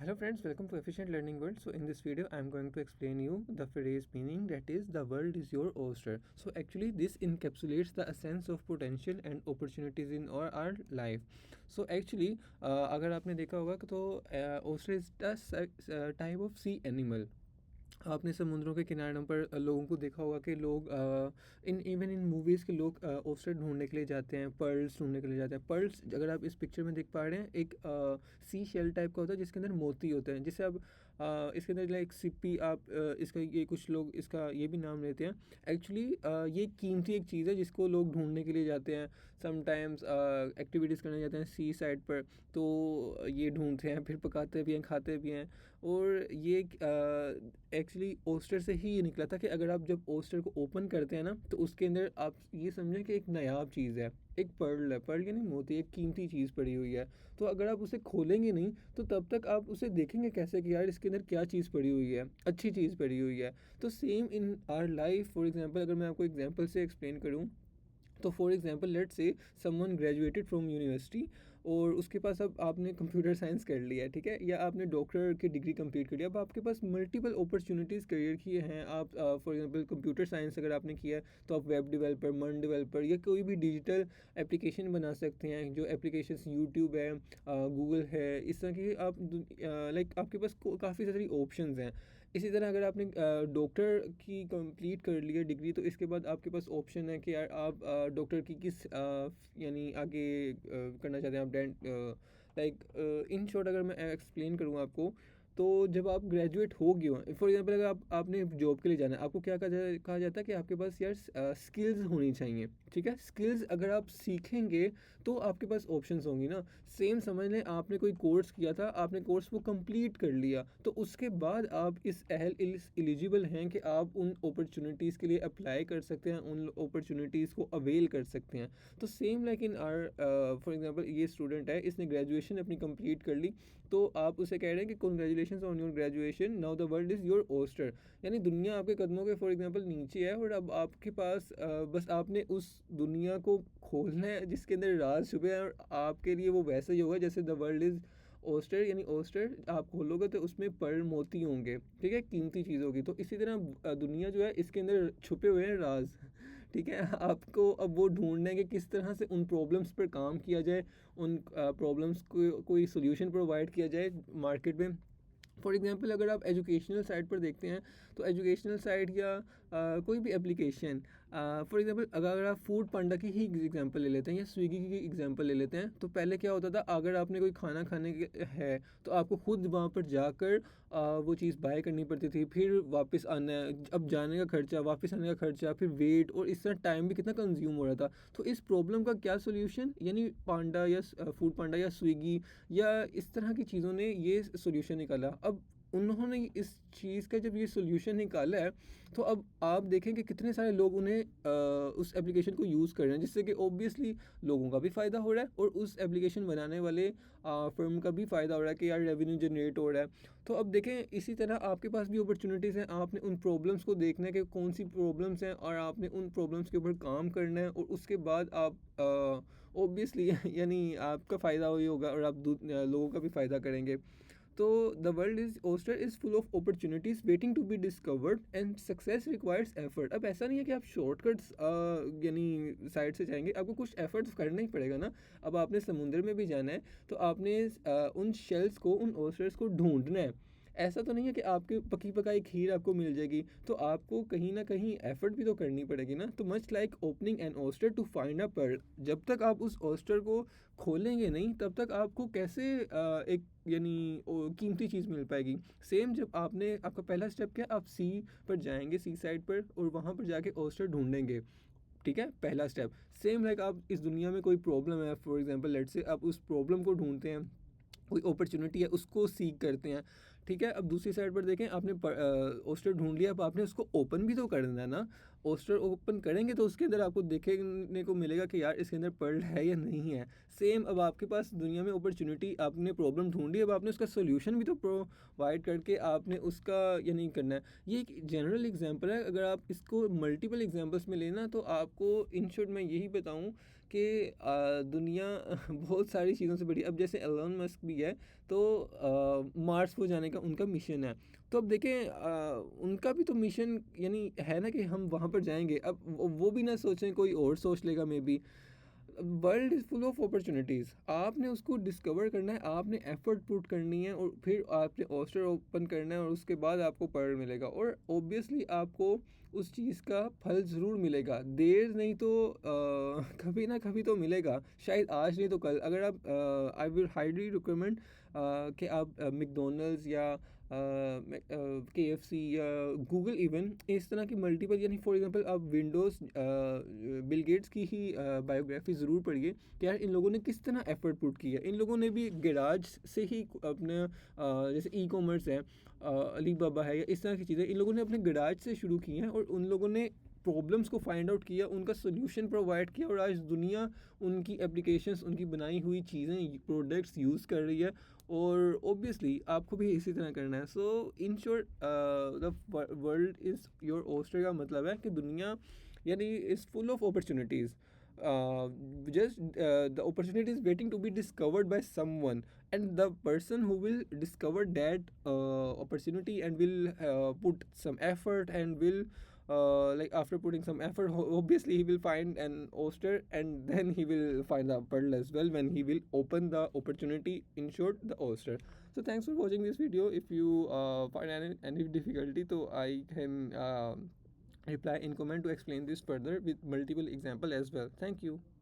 Hello friends, welcome to Efficient Learning World. So in this video, I'm going to explain you the phrase meaning, that is the world is your oyster. So actually this encapsulates the essence of potential and opportunities in our life. So actually अगर आपने देखा होगा तो oyster is the type of sea animal. आपने समुद्रों के किनारों पर लोगों को देखा होगा कि लोग इन मूवीज़ के लोग ओस्टर ढूंढने के लिए जाते हैं, पर्ल्स ढूंढने के लिए जाते हैं। पर्ल्स अगर आप इस पिक्चर में देख पा रहे हैं, एक सी शेल टाइप का होता है जिसके अंदर मोती होते हैं, जिसे आप इसके अंदर लाइक सिप्पी आप इसका ये कुछ लोग इसका ये भी नाम लेते हैं। एक्चुअली ये कीमती एक चीज़ है जिसको लोग ढूंढने के लिए जाते हैं। समटाइम्स एक्टिविटीज़ करने जाते हैं सी साइड पर, तो ये ढूंढते हैं, फिर पकाते भी हैं, खाते भी हैं। और ये एक्चुअली ओस्टर से ही ये निकला था कि अगर आप जब ओस्टर को ओपन करते हैं ना, तो उसके अंदर आप ये समझें कि एक नायाब चीज़ है, एक पर्ल है। पर्ल यानी मोती, एक कीमती चीज़ पड़ी हुई है। तो अगर आप उसे खोलेंगे नहीं तो तब तक आप उसे देखेंगे कैसे कि यार इसके अंदर क्या चीज़ पड़ी हुई है, अच्छी चीज़ पड़ी हुई है। तो same in our life, for example अगर मैं आपको एग्जांपल से एक्सप्लेन करूँ, तो for example let's say someone graduated from university और उसके पास अब आपने कंप्यूटर साइंस कर लिया है, ठीक है, या आपने डॉक्टर की डिग्री कंप्लीट कर लिया। अब आपके पास मल्टीपल अपॉर्चुनिटीज़ करियर की हैं। आप फॉर एग्जांपल कंप्यूटर साइंस अगर आपने किया है तो आप वेब डेवलपर, मन डेवलपर या कोई भी डिजिटल एप्लीकेशन बना सकते हैं। जो एप्लीकेशंस यूट्यूब है, गूगल है, इस तरह की आप लाइक आपके पास काफ़ी सारी ऑप्शंस हैं। इसी तरह अगर आपने डॉक्टर की कंप्लीट कर ली है डिग्री, तो इसके बाद आपके पास ऑप्शन है कि यार आप डॉक्टर की किस यानी आगे करना चाहते हैं आप। डेंट लाइक इन शॉर्ट अगर मैं एक्सप्लेन करूँ आपको, तो जब आप ग्रेजुएट हो गए हो, फॉर एग्जांपल अगर आपने जॉब के लिए जाना है, आपको क्या कहा जाता है कि आपके पास यार स्किल्स होनी चाहिए, ठीक है। स्किल्स अगर आप सीखेंगे तो आपके पास ऑप्शंस होंगी ना। सेम समझ लें, आपने कोई कोर्स किया था, आपने कोर्स वो कंप्लीट कर लिया, तो उसके बाद आप इस एलिजिबल हैं कि आप उन अपॉर्चुनिटीज़ के लिए अप्लाई कर सकते हैं, उन अपॉर्चुनिटीज़ को अवेल कर सकते हैं। तो same like in are for example ये स्टूडेंट है, इसने ग्रेजुएशन अपनी कंप्लीट कर ली, तो आप उसे कह रहे हैं कि congratulation on your graduation, now the world is your oyster. यानी दुनिया आपके कदमों के फॉर एग्जांपल नीचे है, और अब आपके पास बस आपने उस दुनिया को खोलना है जिसके अंदर राज छुपे हैं, और आपके लिए वो वैसे ही होगा जैसे द वर्ल्ड इज़ ओस्टर। यानी ओस्टर आप खोलोगे तो उसमें पर्ल मोती होंगे, ठीक है, कीमती चीज़ होगी। तो इसी तरह दुनिया जो है इसके अंदर छुपे हुए हैं राज, ठीक है। आपको अब वो ढूंढना है कि किस तरह से उन प्रॉब्लम्स पर काम किया जाए, उन प्रॉब्लम्स को कोई सोल्यूशन प्रोवाइड किया जाए मार्केट में। फॉर एग्जांपल अगर आप एजुकेशनल साइड पर देखते हैं, तो एजुकेशनल साइड या कोई भी एप्लीकेशन, फॉर एग्जांपल अगर आप फूड पांडा की ही एग्जांपल ले लेते हैं या स्विगी की एग्जांपल ले लेते हैं, तो पहले क्या होता था, अगर आपने कोई खाना खाने है तो आपको खुद वहाँ पर जाकर वो चीज़ बाय करनी पड़ती थी, फिर वापस आना है, अब जाने का खर्चा, वापस आने का खर्चा, फिर वेट, और इस तरह टाइम भी कितना कंज्यूम हो रहा था। तो इस प्रॉब्लम का क्या सोल्यूशन, यानी पांडा या फूड पांडा या स्विगी या इस तरह की चीज़ों ने ये सोल्यूशन निकाला। अब उन्होंने इस चीज़ का जब ये सोल्यूशन निकाला है, तो अब आप देखें कि कितने सारे लोग उन्हें उस एप्लीकेशन को यूज़ कर रहे हैं, जिससे कि ऑब्वियसली लोगों का भी फ़ायदा हो रहा है और उस एप्लीकेशन बनाने वाले फर्म का भी फ़ायदा हो रहा है कि यार रेवेन्यू जनरेट हो रहा है। तो अब देखें, इसी तरह आपके पास भी अपॉर्चुनिटीज़ हैं। आपने उन प्रॉब्लम्स को देखना है कि कौन सी प्रॉब्लम्स हैं, और आपने उन प्रॉब्लम्स के ऊपर काम करना है, और उसके बाद आप ऑब्वियसली यानी आपका फ़ायदा ही होगा और आप लोगों का भी फ़ायदा करेंगे। तो the world is oyster is full of opportunities waiting to be discovered and success requires effort. अब ऐसा नहीं है कि आप शॉर्टकट्स यानी साइड से जाएंगे, आपको कुछ एफर्ट्स करना ही पड़ेगा ना। अब आपने समुद्र में भी जाना है, तो आपने उन शेल्स को, उन ओस्टर्स को ढूंढना है। ऐसा तो नहीं है कि आपकी पकी पकाई खीर आपको मिल जाएगी, तो आपको कहीं ना कहीं एफर्ट भी तो करनी पड़ेगी ना। तो much like opening an oyster to find a pearl, जब तक आप उस ओस्टर को खोलेंगे नहीं तब तक आपको कैसे एक यानी कीमती चीज़ मिल पाएगी। सेम जब आपने, आपका पहला स्टेप क्या, आप सी पर जाएंगे, सी साइड पर, और वहाँ पर जाके ओस्टर ढूंढेंगे, ठीक है, पहला स्टेप। सेम लाइक आप इस दुनिया में कोई प्रॉब्लम है, फॉर एग्जांपल लेट्स से आप उस प्रॉब्लम को ढूंढते हैं, कोई अपॉर्चुनिटी है उसको सीख करते हैं, ठीक है, अब दूसरी साइड पर देखें, आपने ओस्टर ढूंढ लिया, अब आपने उसको ओपन भी तो करना है ना। ओस्टर ओपन करेंगे तो उसके अंदर आपको देखने को मिलेगा कि यार इसके अंदर पर्ल है या नहीं है। सेम, अब आपके पास दुनिया में अपॉर्चुनिटी, आपने प्रॉब्लम ढूंढी, अब आपने उसका सोल्यूशन भी तो प्रोवाइड करके आपने उसका या नहीं करना है। ये एक जनरल एग्जांपल है, अगर आप इसको मल्टीपल एग्जांपल्स में लेना तो आपको इन शॉर्ट मैं यही बताऊं कि दुनिया बहुत सारी चीज़ों से बड़ी, अब जैसे एलोन मस्क भी है, तो मार्स को जाने का उनका मिशन है। तो अब देखें उनका भी तो मिशन यानी है ना कि हम वहाँ पर जाएंगे। अब वो भी ना सोचें, कोई और सोच लेगा may be. World is full of opportunities, आपने उसको डिस्कवर करना है, आपने एफर्ट पुट करनी है, और फिर आपने ओस्टर ओपन करना है, और उसके बाद आपको पर्ल मिलेगा, और ऑब्वियसली आपको उस चीज़ का फल ज़रूर मिलेगा, देर नहीं तो कभी ना कभी तो मिलेगा, शायद आज नहीं तो कल। अगर आप आई विल हाईली रिकमेंड कि आप मैकडोनल्ड्स या KFC या गूगल, इवन इस तरह की मल्टीपल, यानी फॉर एग्जांपल आप विंडोज़ बिल गेट्स की ही बायोग्राफी ज़रूर पढ़िए कि यार इन लोगों ने किस तरह एफर्ट पुट किया। इन लोगों ने भी गैराज से ही अपने जैसे ई कॉमर्स है, अली बाबा है, या इस तरह की चीज़ें इन लोगों ने अपने गैराज से शुरू की हैं, और उन लोगों ने प्रॉब्लम्स को फाइंड आउट किया, उनका सोल्यूशन प्रोवाइड किया, और आज दुनिया उनकी एप्लीकेशंस, उनकी बनाई हुई चीज़ें, प्रोडक्ट्स यूज़ कर रही है। और ऑब्वियसली आपको भी इसी तरह करना है। So in short the world is your oyster का मतलब है कि दुनिया यानी is full of opportunities, just the opportunity is waiting to be discovered by someone, and the person who will discover that opportunity and will put some effort and will like after putting some effort, obviously he will find an oyster, and then he will find the pearl as well when he will open the opportunity, in short the oyster. So thanks for watching this video. If you find any difficulty, so I can reply in comment to explain this further with multiple example as well. Thank you.